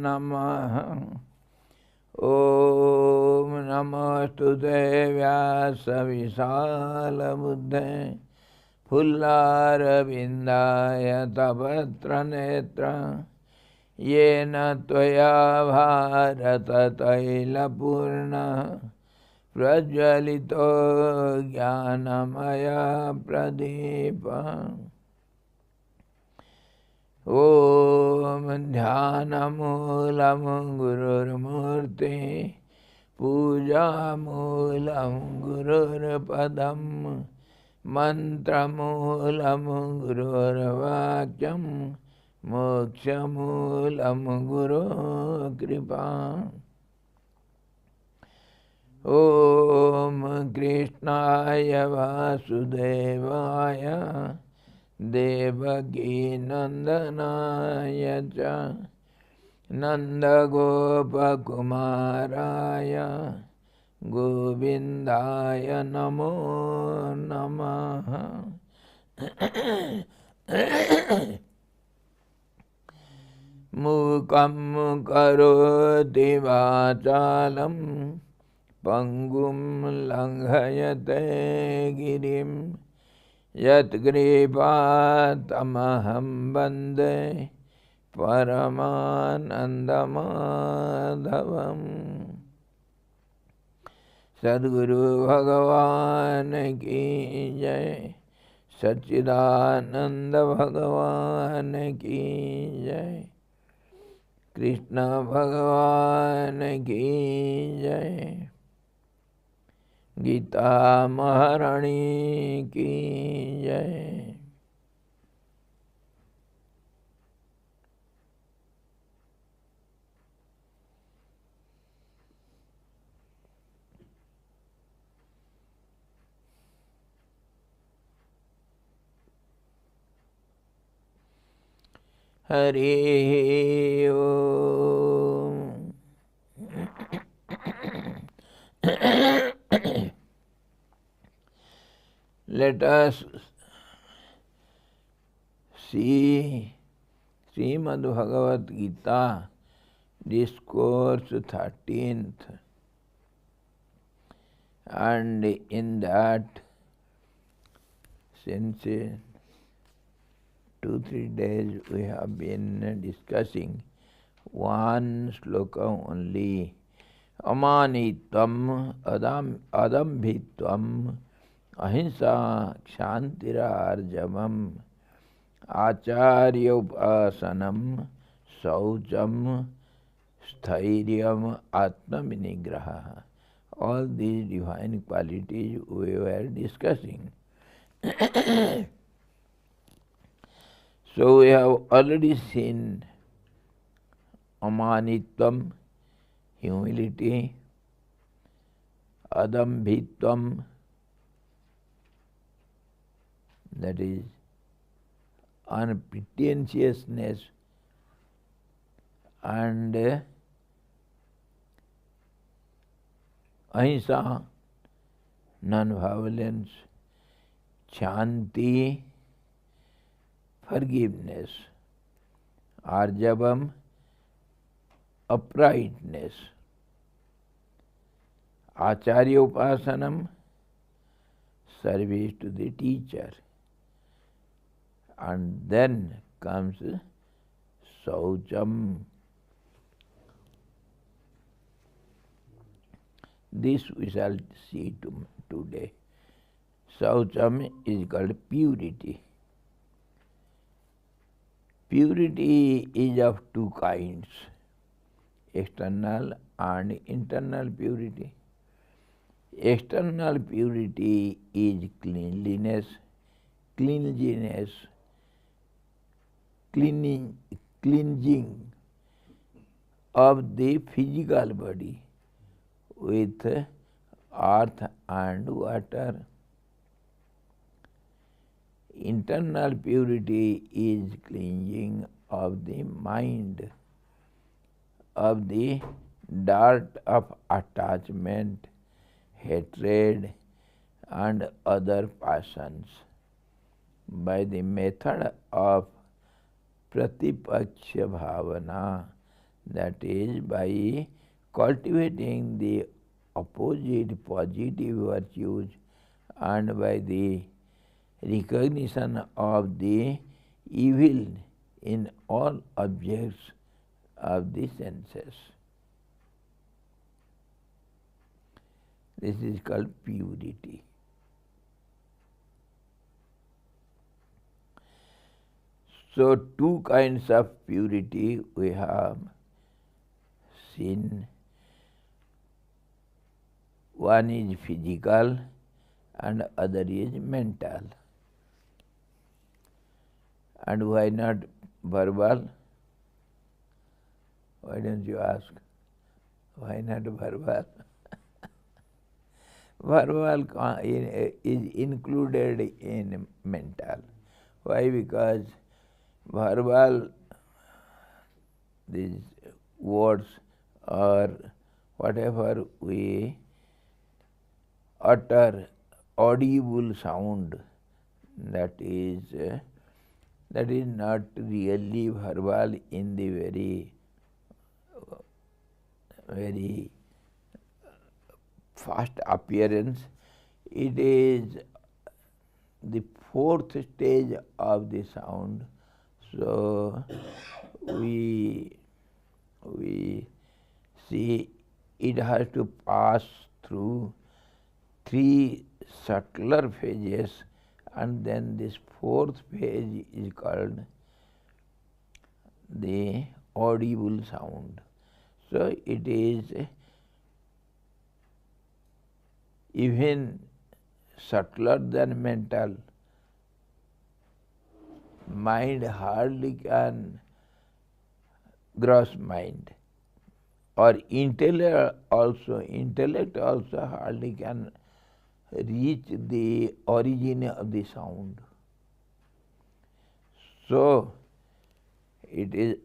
नमः। ॐ नमोस्तुते व्यासविशालबुद्धे फुल्लारविन्दाय तपत्रनेत्र येन त्वया भारततैलपूर्णः प्रज्वलितो ज्ञानमया प्रदीपः। ॐ ध्यानमूलं गुरुर्मूर्ति पूजामूलं गुरुर्पदं मन्त्रमूलं गुरुर्वाक्यं मोक्षमूलं गुरुकृपा। ॐ कृष्णाय वासुदेवाय देवकीनन्दनाय च नन्दगोपकुमाराय गोविन्दाय नमो नमः। मूकं करोति वाचालं पङ्गुं लङ्घयते गिरिं यत्कृपातमहं वन्दे परमानन्दमाधवम्। सद्गुरु भगवान की जय, सच्चिदानंद भगवान की जय, कृष्ण भगवान की जय, गीता महारानी की जय। हरि ओम। Let us see Srimad Bhagavad Gita, discourse 13th, and in that, since 2-3 days we have been discussing one sloka only. Amanitvam adambhitvam ahimsa kshantirarjavam acharyopasanam saucham stairyam atmavinigraha. All these divine qualities we were discussing. So we have already seen amanitvam, humility, adambhitvam, that is unpretentiousness, and ahimsa, non-violence, shanti, forgiveness, arjavam, uprightness, acharyopasanam, service to the teacher, and then comes saucham. This we shall see today. Saucham is called purity. Purity is of two kinds, external and internal purity. External purity is cleanliness, cleanliness, cleansing of the physical body with earth and water. Internal purity is cleansing of the mind, of the dirt of attachment, hatred, and other passions by the method of Pratipaksha Bhavana, That is, by cultivating the opposite positive virtues and by the recognition of the evil in all objects of the senses. This is called purity. So, two kinds of purity we have seen. One is physical and other is mental. And why not verbal? Why don't you ask? Why not verbal? Verbal is included in mental. Why? Because verbal, these words or whatever we utter, audible sound, that is not really verbal in the very fast appearance. It is the fourth stage of the sound. So we see it has to pass through three subtler phases, and then this fourth phase is called the audible sound. So it is even subtler than mental. Mind hardly can grasp mind, or intellect also hardly can reach the origin of the sound. So it is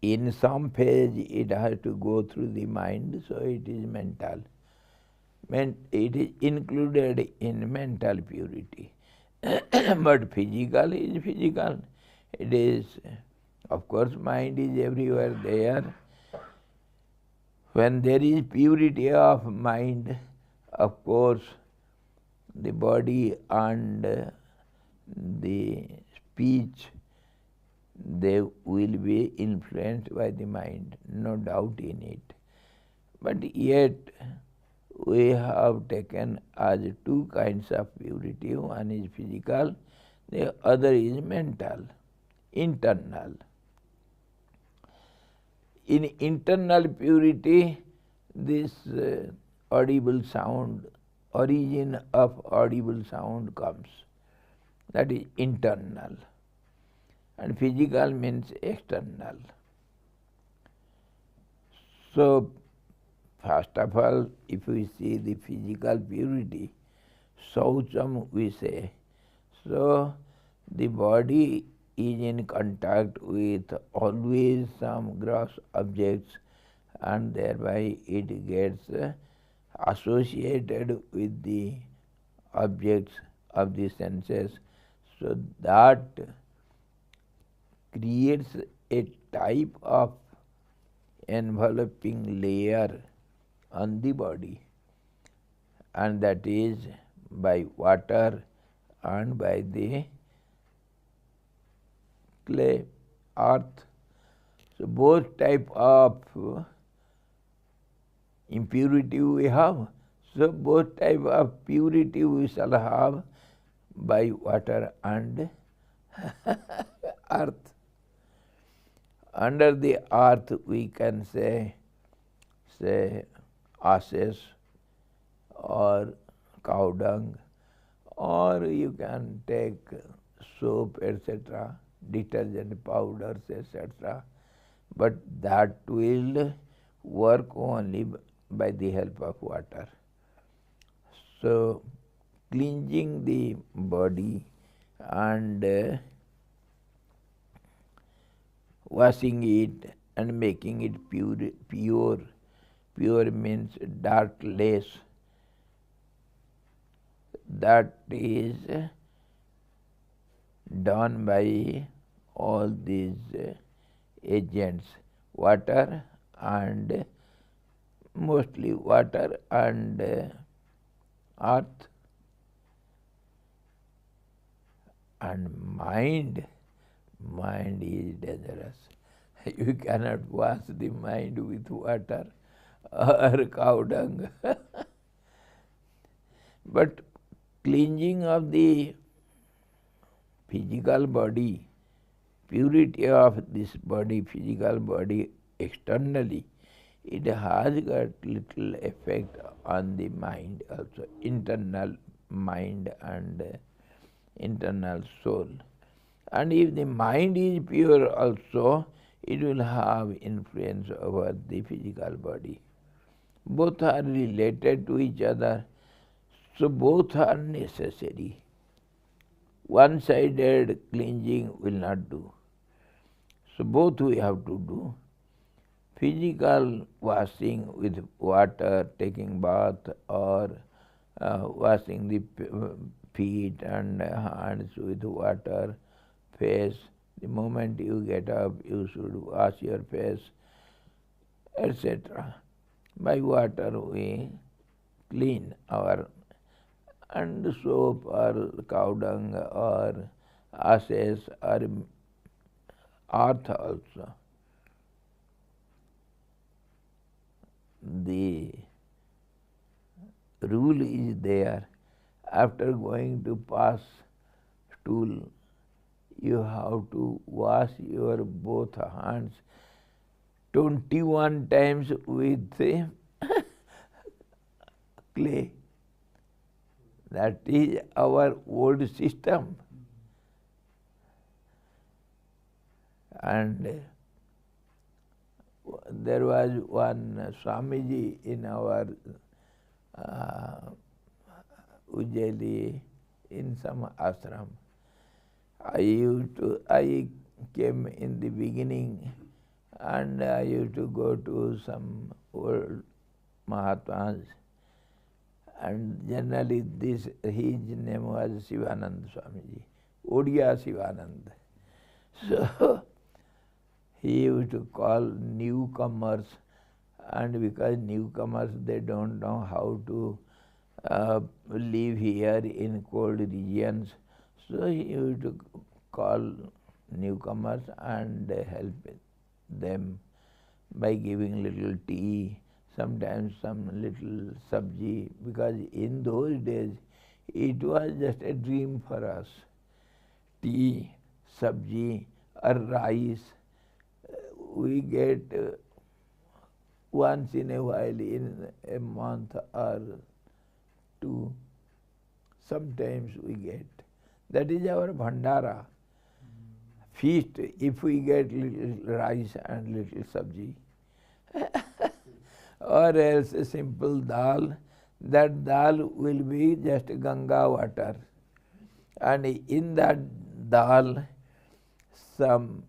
in some phase it has to go through the mind, so it is mental. It is included in mental purity. But physical is physical. It is, of course, mind is everywhere there. When there is purity of mind, of course, the body and the speech, they will be influenced by the mind, no doubt in it. But yet, we have taken as two kinds of purity. One is physical, the other is mental, internal. In internal purity, this audible sound, origin of audible sound comes. That is internal. And physical means external. So, first of all, if we see the physical purity, Saucham we say. So, the body is in contact with always some gross objects, and thereby it gets associated with the objects of the senses. So, that creates a type of enveloping layer on the body, and that is by water and by the clay, earth. So both type of impurity we have. So both type of purity we shall have by water and earth. Under the earth we can say ashes or cow dung, or you can take soap, etc., detergent powders, etc. But that will work only by the help of water. So, cleansing the body and washing it and making it pure. Pure means darkless. That is done by all these agents. water and mostly water and earth. And mind is dangerous. You cannot wash the mind with water or cow dung. But cleansing of the physical body, purity of this body, physical body externally, it has got little effect on the mind also, internal mind and internal soul. And if the mind is pure also, it will have influence over the physical body. Both are related to each other, so both are necessary. One-sided cleansing will not do. So both we have to do. Physical washing with water, taking bath, or washing the feet and hands with water, face. The moment you get up, you should wash your face, etc. By water we clean our, and soap or cow dung or ashes or earth also. The rule is there. After going to pass stool, you have to wash your both hands 21 times with clay. That is our old system. And there was one Swamiji in our Ujjayi in some ashram. I came in the beginning and I used to go to some old Mahatmas, and generally his name was Sivanand Swamiji, Odia Sivanand. So he used to call newcomers, and because newcomers, they don't know how to live here in cold regions, so he used to call newcomers and help them by giving little tea, sometimes some little sabji, because in those days it was just a dream for us. Tea, sabji or rice, we get once in a while in a month or two, sometimes we get. That is our bhandara. Feast, if we get little rice and little sabji. Or else a simple dal, that dal will be just Ganga water. And in that dal, some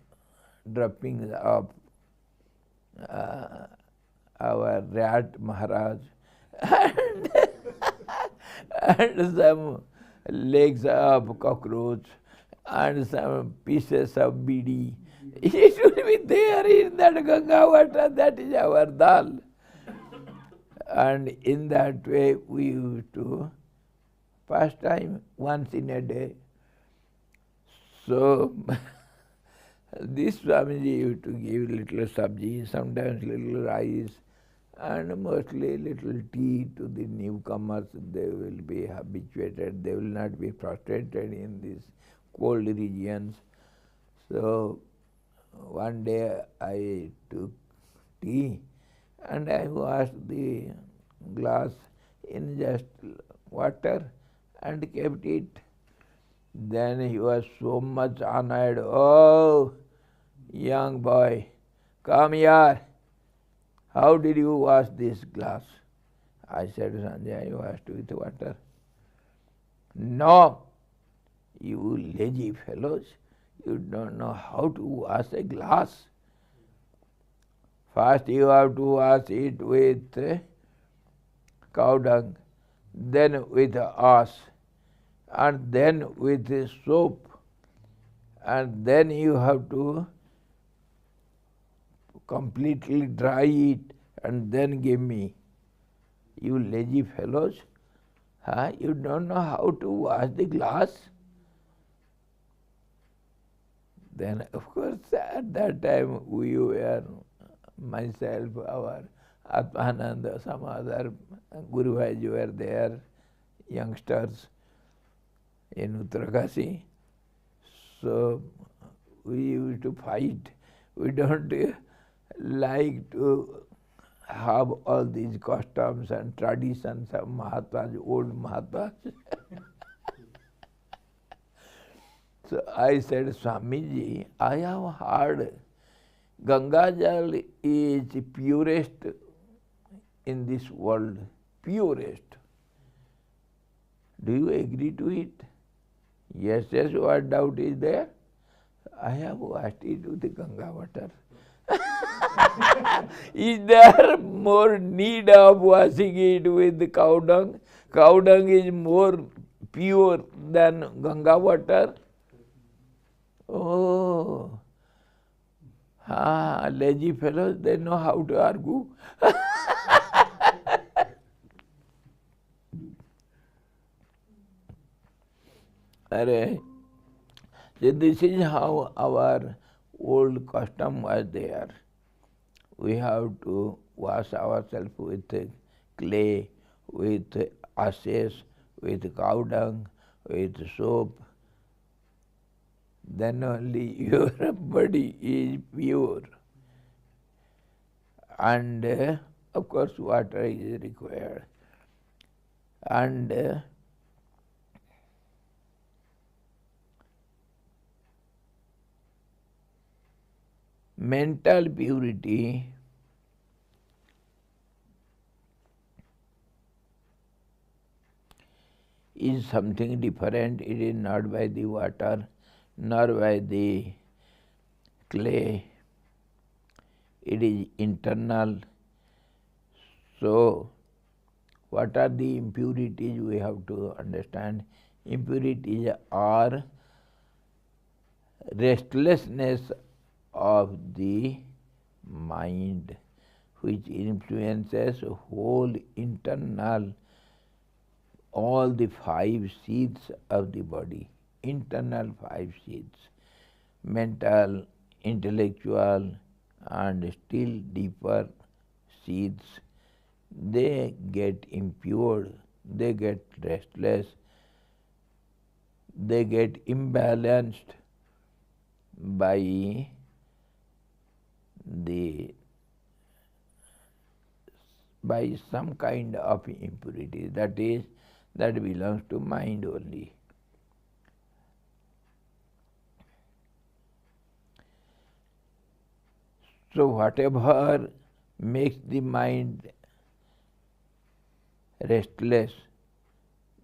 droppings of our rat Maharaj and some legs of cockroach and some pieces of bidi. It will be there in that Ganga water, that is our dal. And in that way we used to fast time once in a day. So this Swamiji used to give little sabji, sometimes little rice, and mostly little tea to the newcomers. They will be habituated, they will not be frustrated in these cold regions. So one day I took tea and I washed the glass in just water and kept it. Then he was so much honored. Oh, young boy, come here. How did you wash this glass? I said, Sanjay, I washed with water. No, you lazy fellows, you don't know how to wash a glass. First you have to wash it with cow dung, then with ash, and then with soap, and then you have to completely dry it and then give me. You lazy fellows, huh? You don't know how to wash the glass? Then, of course, at that time we were, myself, our Atmananda, some other Guru Bhais were there, youngsters in Uttarkasi. So we used to fight. We don't like to have all these customs and traditions of Mahatmas, old Mahatmas. So I said, Swamiji, I have heard Ganga Jal is purest in this world, purest. Do you agree to it? Yes, yes, what doubt is there? I have washed it with the Ganga water. Is there more need of washing it with the cow dung? Cow dung is more pure than Ganga water. Oh, lazy fellows, they know how to argue. Array. So this is how our old custom was there. We have to wash ourselves with clay, with ashes, with cow dung, with soap. Then only your body is pure. And of course water is required. And mental purity is something different. It is not by the water, nor by the clay. It is internal. So, what are the impurities we have to understand? Impurities are restlessness of the mind, which influences whole internal, all the 5 seats of the body, internal 5 seats, mental, intellectual, and still deeper seeds. They get impure, they get restless, they get imbalanced by some kind of impurity, that belongs to mind only. So whatever makes the mind restless,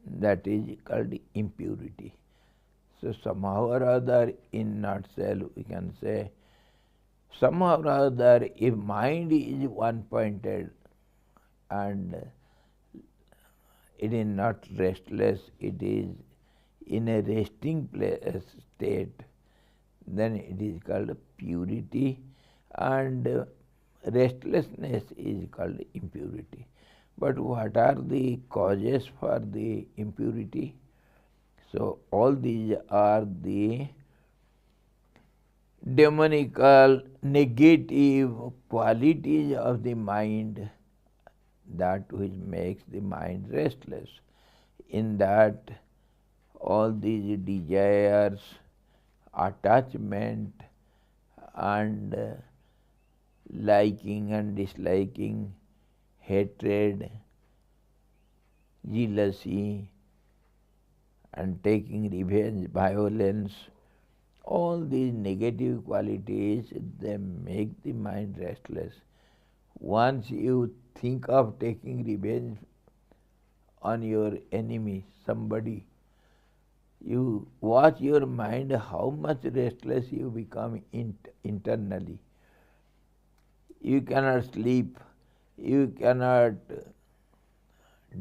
that is called impurity. So somehow or other, in nutshell, we can say, somehow or other, if mind is one-pointed and it is not restless, it is in a resting state, then it is called purity, and restlessness is called impurity. But what are the causes for the impurity? So all these are the demonical, negative qualities of the mind, that which makes the mind restless. In that, all these desires, attachment, and liking and disliking, hatred, jealousy, and taking revenge, violence, all these negative qualities, they make the mind restless. Once you think of taking revenge on your enemy, somebody, you watch your mind, how much restless you become internally. You cannot sleep, you cannot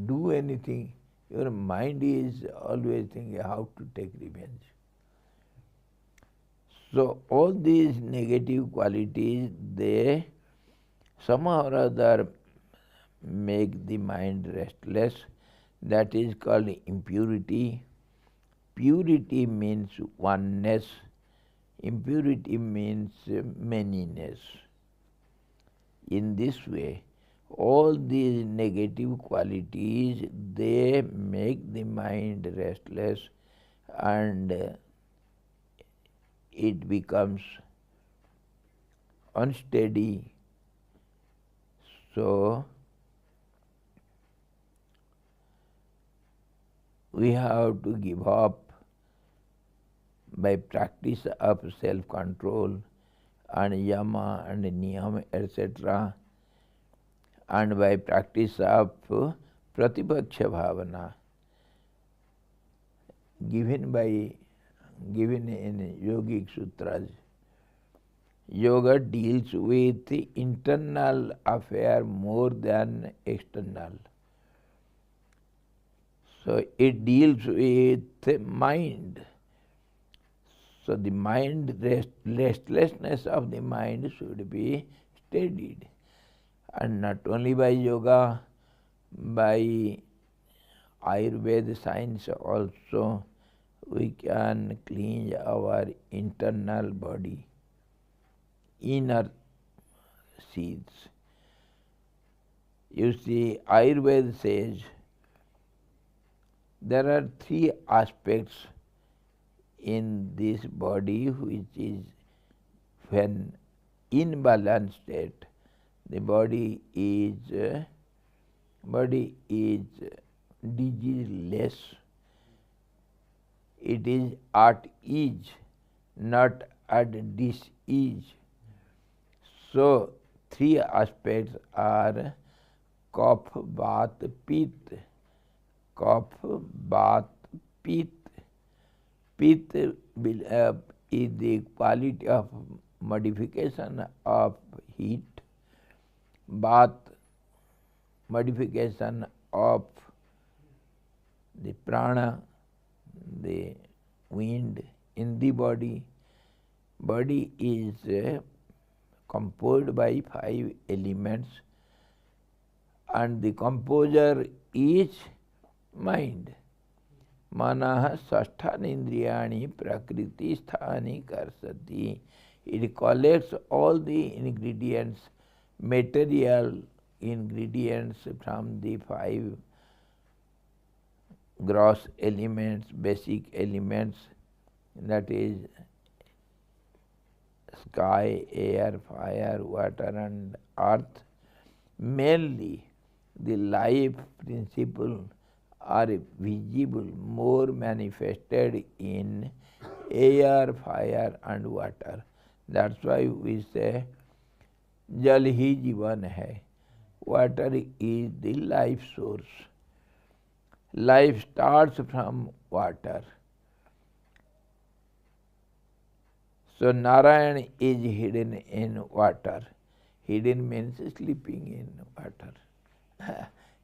do anything. Your mind is always thinking how to take revenge. So all these negative qualities, they somehow or other make the mind restless. That is called impurity. Purity means oneness. Impurity means manyness. In this way, all these negative qualities, they make the mind restless and it becomes unsteady. So, we have to give up by practice of self-control and yama and niyam, etc., and by practice of pratipaksha bhavana given in yogic sutras. Yoga deals with the internal affair more than external. So it deals with mind. So the restlessness of the mind should be steadied. And not only by yoga, by Ayurveda science also, we can cleanse our internal body, inner seeds. You see, Ayurveda says there are three aspects in this body which is, when in balanced state, the body is diseaseless. It is at ease, not at dis-ease. So, three aspects are kapha, vata, pitta. Kapha, vata, pitta. Pitta is the quality of modification of heat. Vata, modification of the prana, the wind in the body. Body is composed by 5 elements and the composer is mind. Manaha sasthani indriyani prakriti sthani karsati. It collects all the ingredients, material ingredients from the 5 gross elements, basic elements, that is sky, air, fire, water and earth. Mainly the life principle are visible, more manifested in air, fire and water. That's why we say Jal hi jivan hai. Water is the life source. Life starts from water. So Narayan is hidden in water. Hidden means sleeping in water.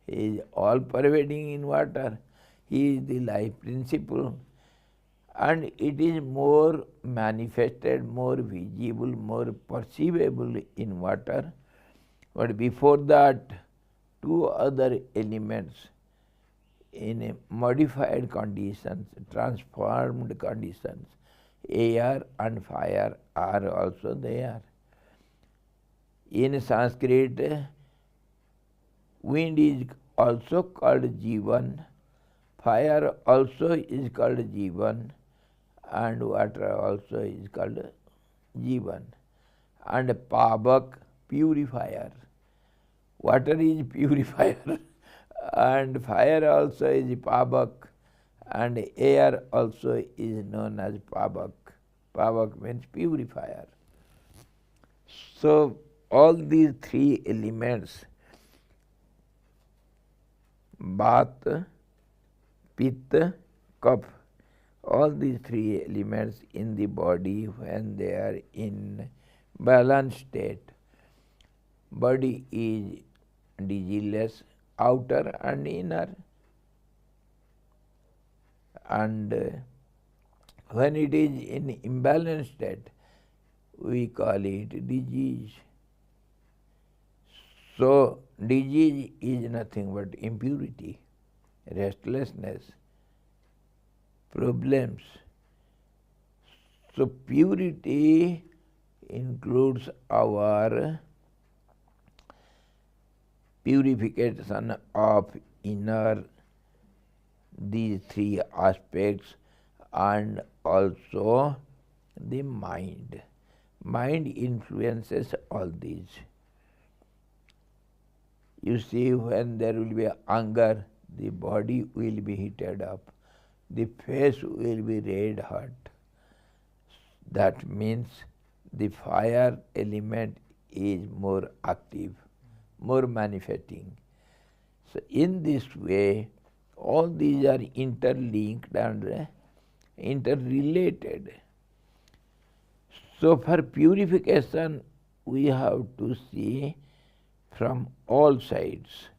He is all pervading in water. He is the life principle. And it is more manifested, more visible, more perceivable in water. But before that, 2 other elements in modified conditions, transformed conditions, air and fire are also there. In Sanskrit, wind is also called Jivan, fire also is called Jivan, and water also is called Jivan. And Pavak, purifier. Water is purifier and fire also is Pavak and air also is known as Pavak. Pavak means purifier. So all these 3 elements, Vata, Pitta, Kapha, all these 3 elements in the body, when they are in balanced state, body is diseaseless, outer and inner. And when it is in imbalanced state, we call it disease. So disease is nothing but impurity, restlessness, problems. So purity includes our purification of inner, these three aspects, and also the mind. Mind influences all these. You see, when there will be anger, the body will be heated up, the face will be red hot. That means the fire element is more active, more manifesting. So in this way, all these are interlinked and interrelated. So for purification, we have to see from all sides.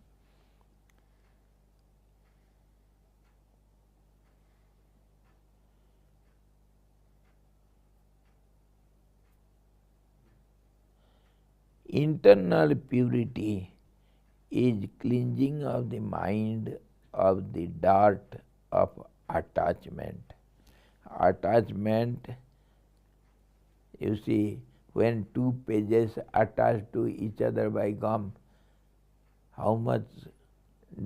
Internal purity is cleansing of the mind of the dirt of attachment. Attachment, you see, when two pages attached to each other by gum, how much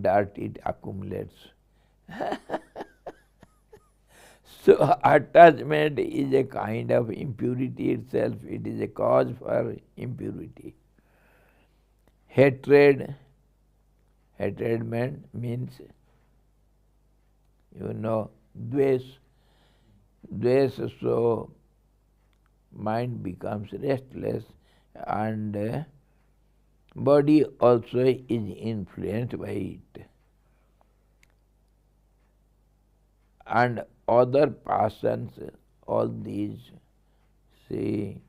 dirt it accumulates. So attachment is a kind of impurity itself. It is a cause for impurity. Hatred means, dvesh. Dvesh, so mind becomes restless and body also is influenced by it. And other passions, all these, see,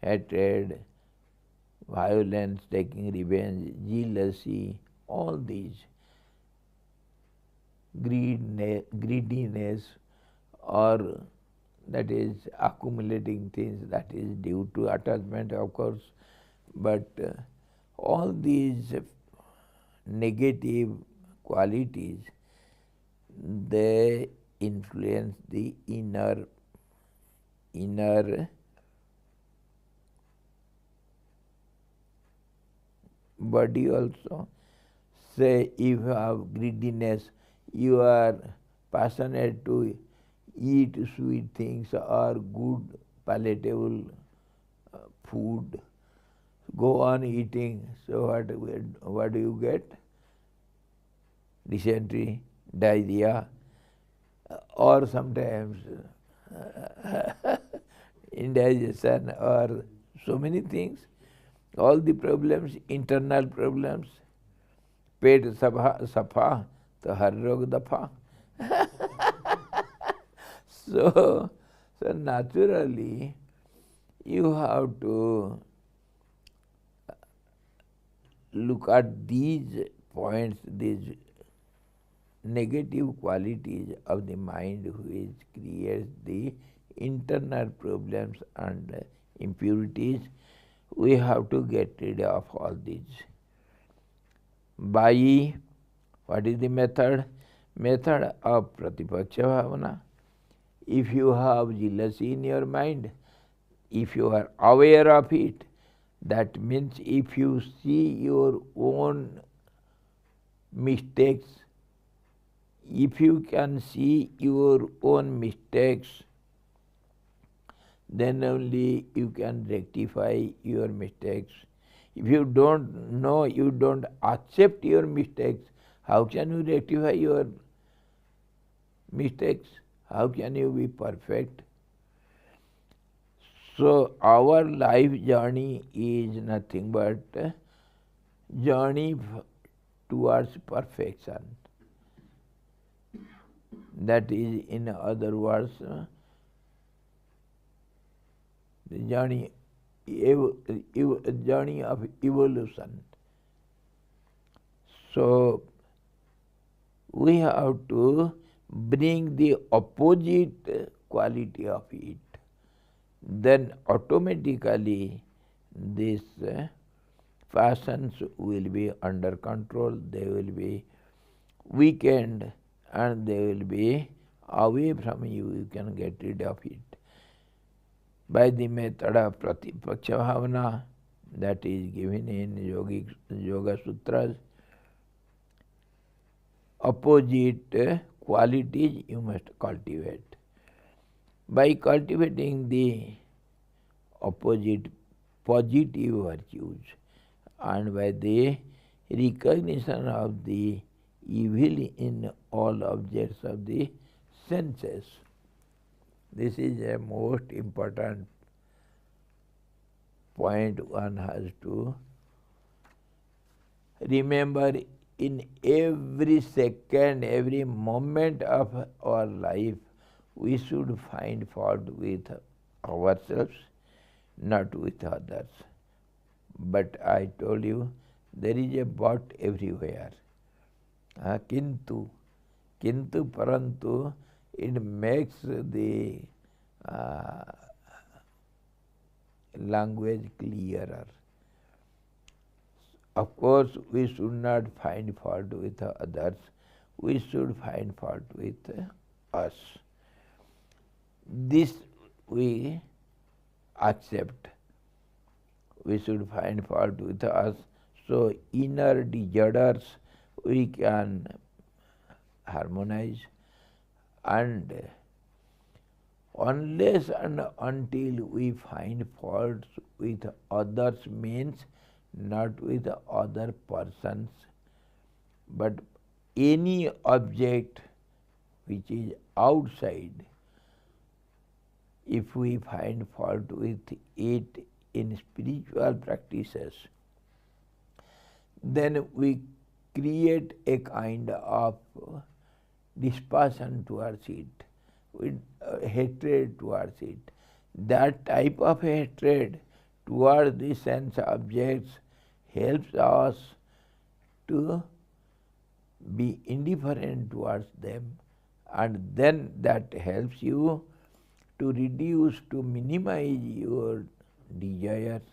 hatred, violence, taking revenge, jealousy, all these, greediness, or that is accumulating things, that is due to attachment, of course. But all these negative qualities, they influence the inner body also. Say, if you have greediness, you are passionate to eat sweet things or good palatable food. Go on eating. So what do you get? Dysentery, diarrhea, or sometimes indigestion, or so many things. All the problems, internal problems. Pet safa, to har rog dafa. So naturally, you have to look at these points, these negative qualities of the mind which creates the internal problems and impurities. We have to get rid of all these. By what is the method? Method of Pratipaksha Bhavana. If you have jealousy in your mind, if you are aware of it, that means if you see your own mistakes, if you can see your own mistakes, then only you can rectify your mistakes. If you don't know, you don't accept your mistakes, how can you rectify your mistakes? How can you be perfect? So our life journey is nothing but journey towards perfection. That is, in other words, the journey of evolution. So we have to bring the opposite quality of it. Then automatically this passions will be under control, they will be weakened, and they will be away from you. You can get rid of it by the method of Pratipaksha Bhavana that is given in Yoga Sutras. Opposite qualities you must cultivate. By cultivating the opposite positive virtues and by the recognition of the evil in all objects of the senses. This is a most important point one has to remember in every second, every moment of our life. We should find fault with ourselves, not with others. But I told you, there is a but everywhere. Kintu parantu, it makes the language clearer. Of course, we should not find fault with others. We should find fault with us. This we accept. We should find fault with us. So inner disorders we can harmonize, and unless and until we find faults with others, means not with other persons, but any object which is outside, if we find fault with it in spiritual practices, then we create a kind of dispassion towards it, with hatred towards it. That type of hatred towards the sense objects helps us to be indifferent towards them, and then that helps you to reduce, to minimize your desires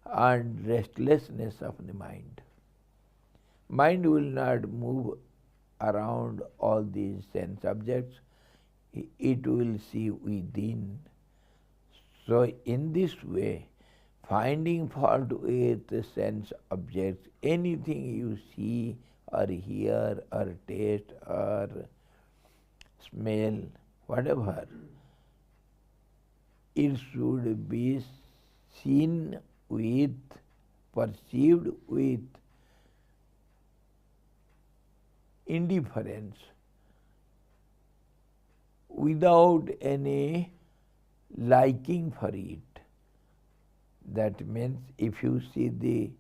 and restlessness of the mind. Mind will not move around all these sense objects, it will see within. So in this way, finding fault with sense objects, anything you see or hear or taste or smell, whatever, it should be seen with, perceived with indifference, without any liking for it. That means if you see the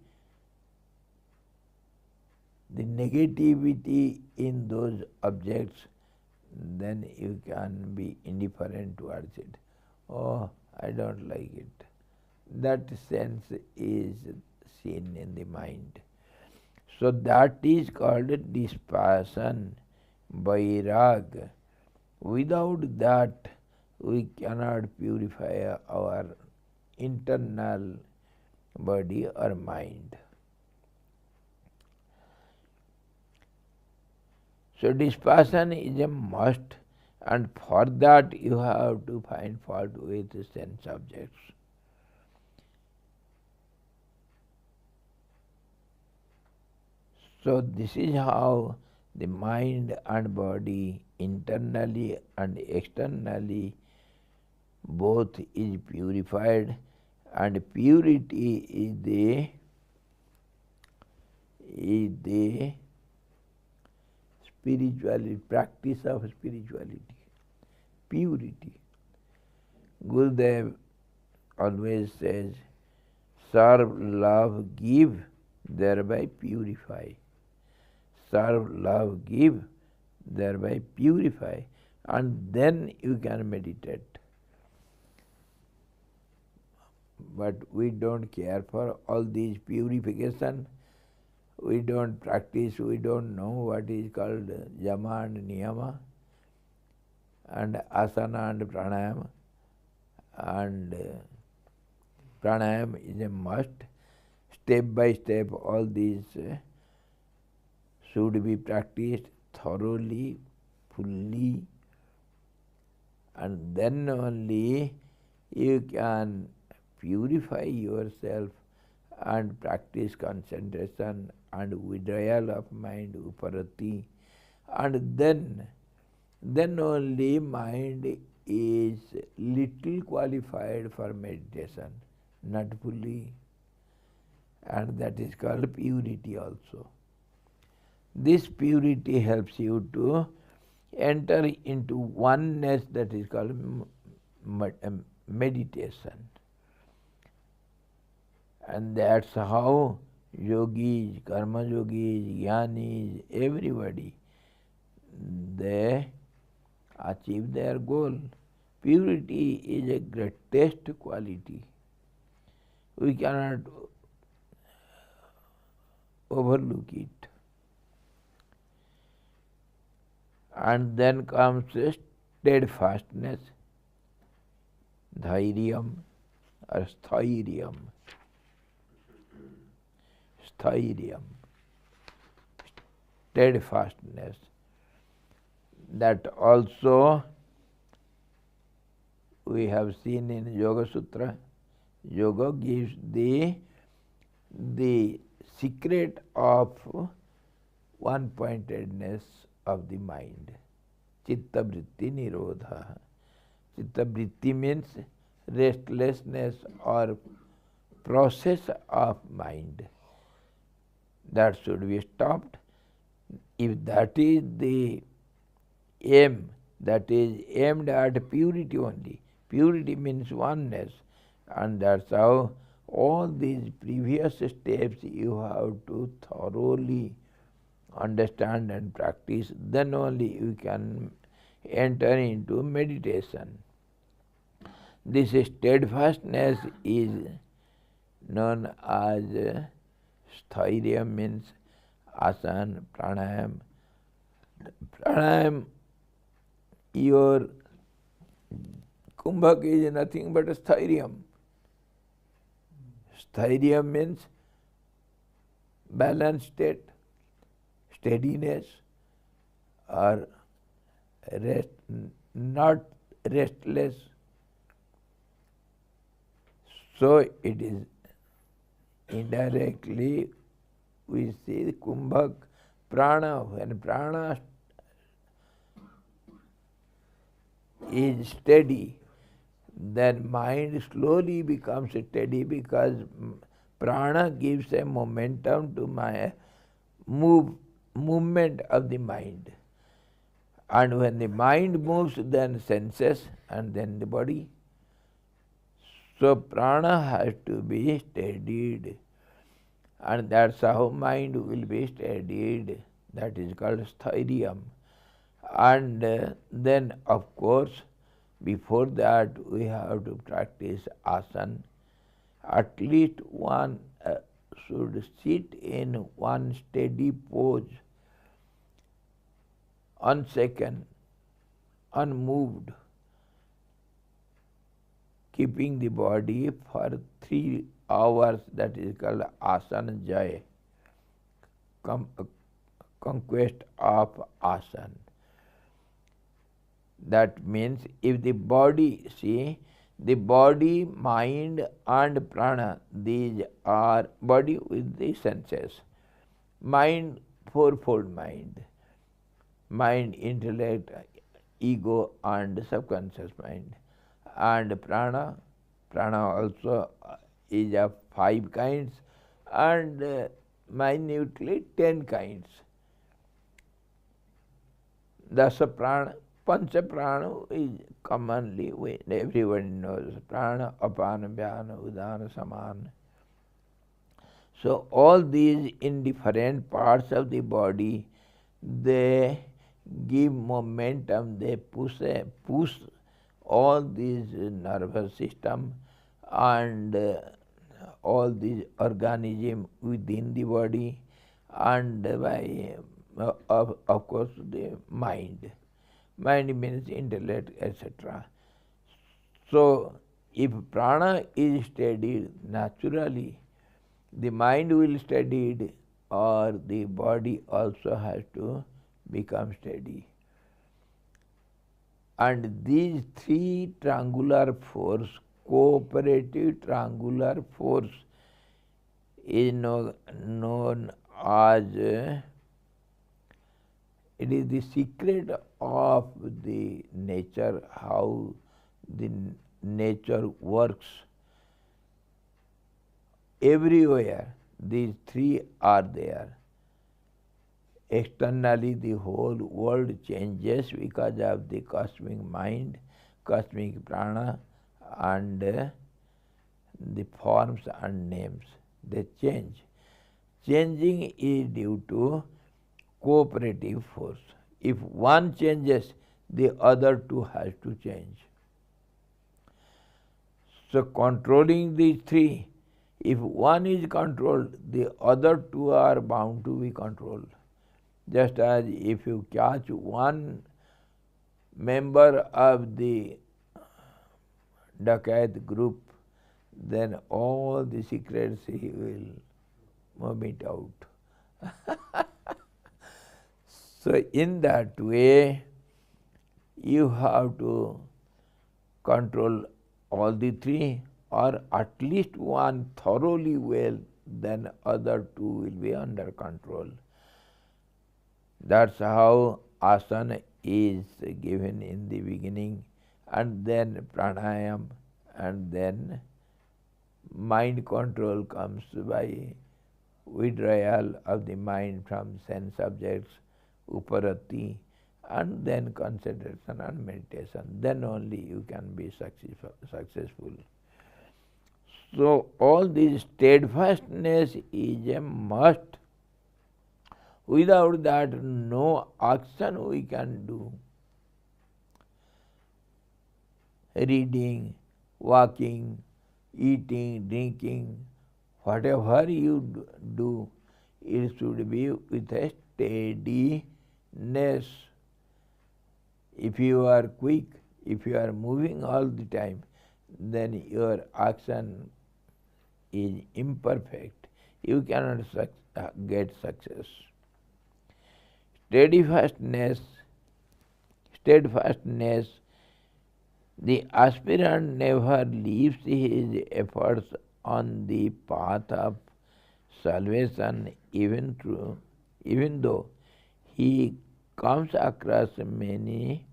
negativity in those objects, then you can be indifferent towards it. Oh, I don't like it. That sense is seen in the mind. So that is called dispassion, vairag. Without that, we cannot purify our internal body or mind. So dispassion is a must, and for that you have to find fault with sense objects. So this is how the mind and body, internally and externally, both is purified, and purity is the spirituality, practice of spirituality. Purity. Gurudev always says, serve, love, give, thereby purify. Serve, love, give, thereby purify, and then you can meditate. But we don't care for all these purification. We don't practice, we don't know what is called yama and niyama, and asana and pranayama. And pranayama is a must. step by step all these should be practiced thoroughly, fully, and then only you can purify yourself and practice concentration and withdrawal of mind, uparati, and then only mind is little qualified for meditation, not fully, and that is called purity also. This purity helps you to enter into oneness, that is called meditation. And that's how yogis, karma yogis, jnanis, everybody, they achieve their goal. Purity is a greatest quality. We cannot overlook it. And then comes steadfastness, dhairyam or sthairiyam. Sthairiyam, steadfastness. That also we have seen in Yoga Sutra. Yoga gives the secret of one-pointedness of the mind. Chitta vritti nirodha. Chitta vritti means restlessness or process of mind. That should be stopped. If that is the aim, that is aimed at purity only. Purity means oneness, and that's how all these previous steps you have to thoroughly understand and practice, then only you can enter into meditation. This steadfastness is known as sthairya, means asana, pranayam. Pranayam, your kumbhak is nothing but sthairya. Sthairya means balanced state, steadiness, or rest, not restless. So it is indirectly we see kumbhak, prana. When prana is steady, then mind slowly becomes steady, because prana gives a momentum to my movement of the mind. And when the mind moves, then senses, and then the body. So prana has to be steadied, and that's how mind will be steadied. That is called sthairiyam. And then, of course, before that we have to practice asana. At least one should sit in one steady pose, unshaken, unmoved, keeping the body for 3 hours. That is called asana jaya, conquest of asana. That means if the body, see, the body, mind and prana, these are body with the senses. Mind, fourfold mind. Mind, intellect, ego and subconscious mind. And prana also is of 5 kinds, and minutely 10 kinds. Thus prana, pancha prana is commonly, everyone knows, prana, apana, vyana, udana, samana. So all these in different parts of the body, they give momentum, they push all these nervous system and all these organism within the body, and by of course the mind. Mind means intellect, etc. So if prana is steady naturally, The mind will steady or the body also has to become steady. And these three triangular force, cooperative triangular force, is known as, it is the secret of the nature, how the nature works. Everywhere these three are there. Externally the whole world changes because of the cosmic mind, cosmic prana, and the forms and names. They change. Changing is due to cooperative force. If one changes, the other two has to change. So controlling these three, if one is controlled, the other two are bound to be controlled. Just as if you catch one member of the dacoit group, then all the secrets he will vomit out. So in that way, you have to control all the three, or at least one thoroughly well, then other two will be under control. That's how asana is given in the beginning, and then pranayam, and then mind control comes by withdrawal of the mind from sense objects, uparati, and then concentration and meditation. Then only you can be successful. So all this steadfastness is a must. Without that, no action we can do. Reading, walking, eating, drinking, whatever you do, it should be with a steadiness. If you are quick, if you are moving all the time, then your action is imperfect. You cannot get success. Steadfastness, the aspirant never leaves his efforts on the path of salvation, even though he comes across many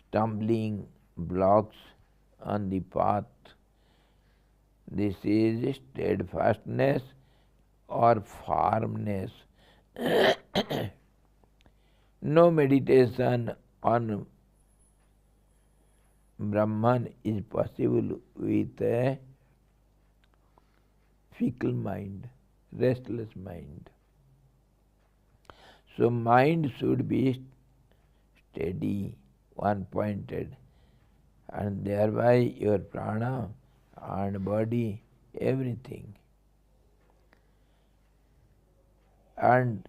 stumbling blocks on the path. This is steadfastness or firmness. No meditation on Brahman is possible with a fickle mind, restless mind. So mind should be steady, one-pointed, and thereby your prana and body, everything. And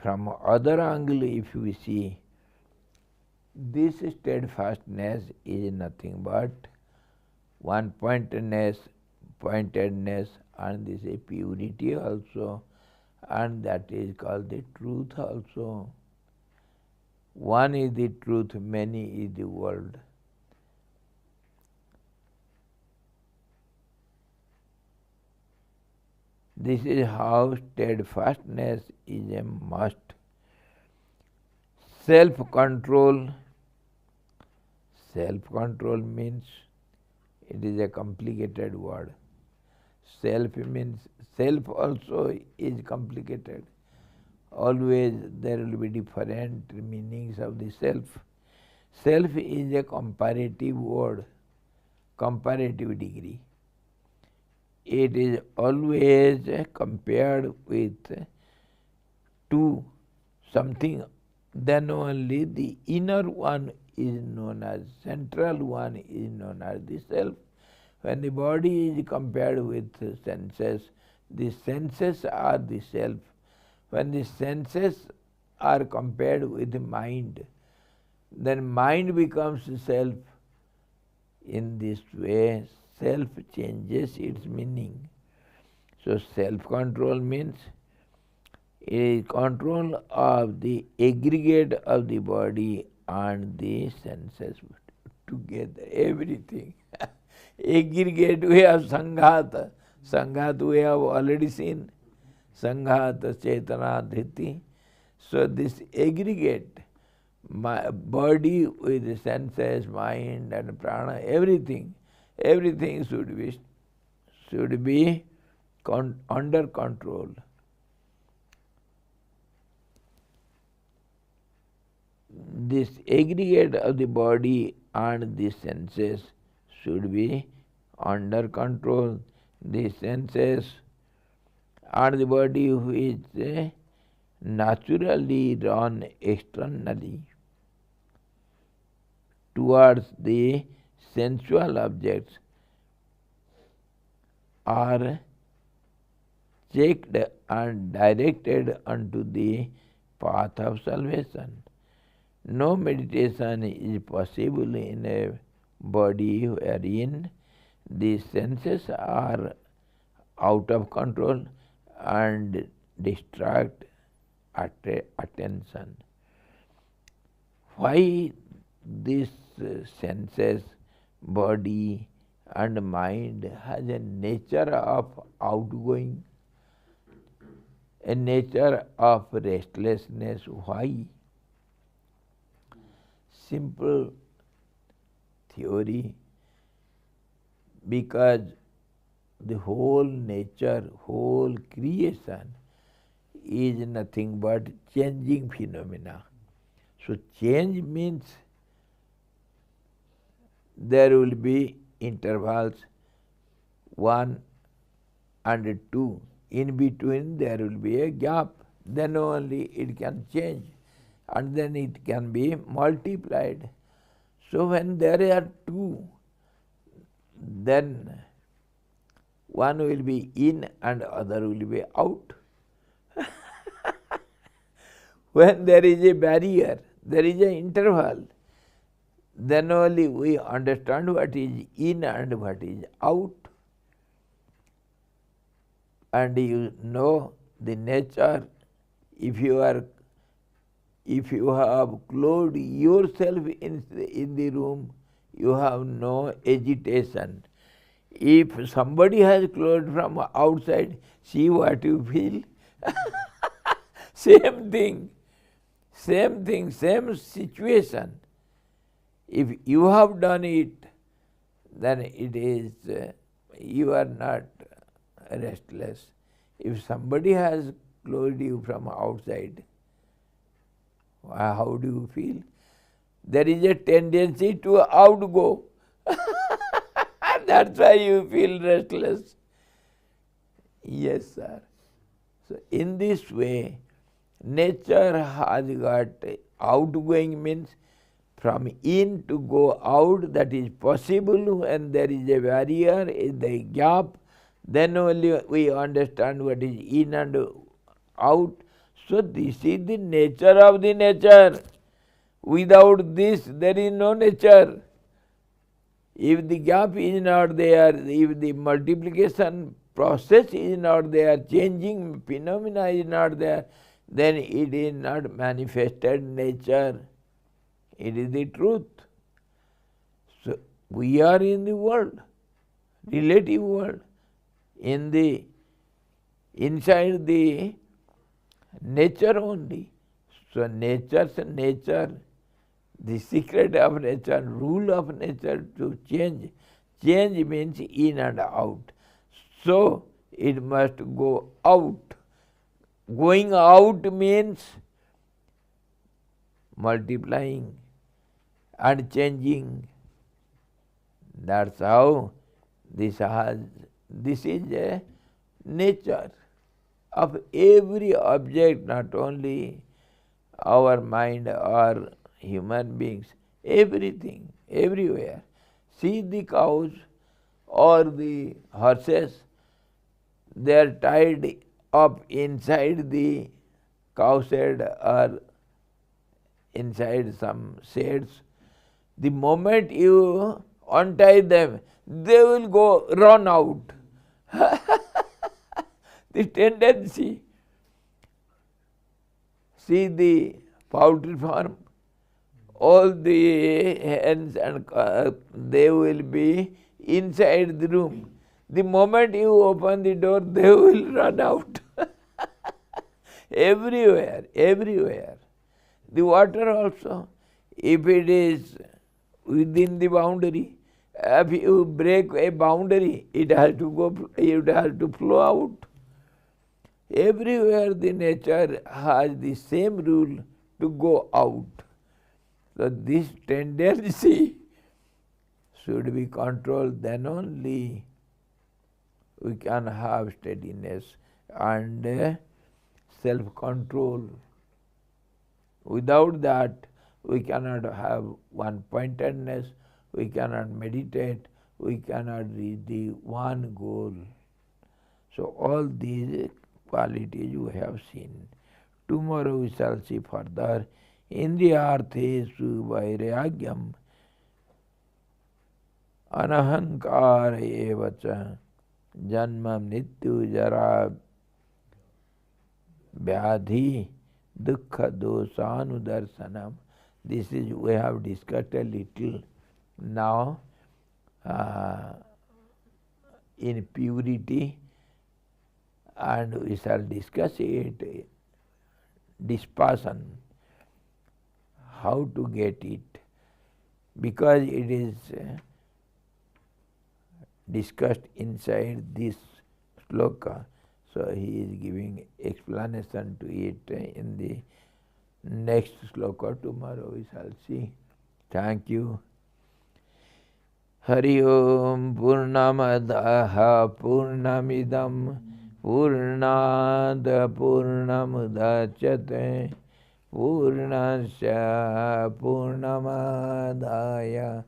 from other angle, if we see, this steadfastness is nothing but one-pointedness, and this is purity also, and that is called the truth also. One is the truth, many is the world. This is how steadfastness is a must. Self-control means, it is a complicated word. Self means, self also is complicated. Always there will be different meanings of the self. Self is a comparative word, comparative degree. It is always compared with to something, then only the inner one is known as, central one is known as the self. When the body is compared with senses, the senses are the self. When the senses are compared with the mind, then mind becomes self. In this way, self changes its meaning. So self-control means a control of the aggregate of the body and the senses together, everything. Aggregate we have Sanghata. Sanghata we have already seen. Sanghata, Chetana, Dhiti. So this aggregate, my body with the senses, mind and prana, everything should be under control. This aggregate of the body and the senses should be under control. The senses and the body which naturally run externally towards the sensual objects are checked and directed unto the path of salvation. No meditation is possible in a body wherein the senses are out of control and distract attention. Why this senses, body and mind has a nature of outgoing, a nature of restlessness? Why? Simple theory, because the whole nature, whole creation is nothing but changing phenomena. So change means there will be intervals 1 and 2. In between there will be a gap. Then only it can change. And then it can be multiplied. So when there are 2, then one will be in and other will be out. When there is a barrier, there is an interval, then only we understand what is in and what is out. And you know the nature. If you have clothed yourself in the room, you have no agitation. If somebody has clothed from outside, see what you feel. Same thing, same situation. If you have done it, then it is, you are not restless. If somebody has clothed you from outside, how do you feel? There is a tendency to outgo. That's why you feel restless. Yes, sir. So in this way, nature has got outgoing, means from in to go out, that is possible when there is a barrier, in the gap, then only we understand what is in and out. So this is the nature of the nature. Without this, there is no nature. If the gap is not there, if the multiplication process is not there, changing phenomena is not there, then it is not manifested nature. It is the truth. So we are in the world, relative world, inside the nature only. So nature's nature, the secret of nature, rule of nature to change. Change means in and out. So it must go out. Going out means multiplying and changing. That's how this is a nature of every object, not only our mind or human beings, everything, everywhere. See the cows or the horses, they are tied up inside the cow shed or inside some sheds. The moment you untie them, they will run out. the tendency. See the poultry farm, all the hens and they will be inside the room. The moment you open the door, they will run out. Everywhere, everywhere. The water also, if it is within the boundary, if you break a boundary, it has to go, it has to flow out. Everywhere the nature has the same rule to go out. So this tendency should be controlled, then only we can have steadiness and self-control. Without that, we cannot have one-pointedness, we cannot meditate, we cannot reach the one goal. So all these qualities you have seen. Tomorrow we shall see further. Indriyartheshu vairagyam anahankara evacha janma mrityu jara vyadhi dukkha dosanudarsanam. This is, we have discussed a little now in purity, and we shall discuss it, dispassion, how to get it, because it is discussed inside this sloka. So he is giving explanation to it in the next sloka. Tomorrow we shall see. Thank you. Hari Om Purnamadaha Purnamidam Purnada Purnamudachyate Purnasya Purnamadaya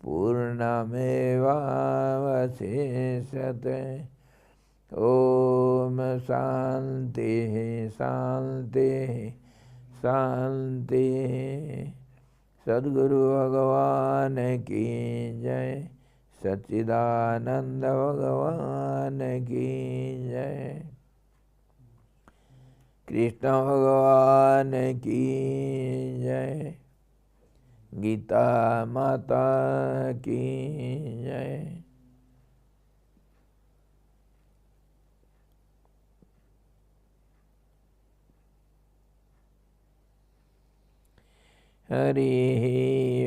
Purnameva Vasishyate. Om Shanti Shanti Shanti. Sadguru Bhagavan ki jai, Satchidananda Bhagavan ki jai, Krishna Bhagavan ki jai, Gita Mata ki jai. Hari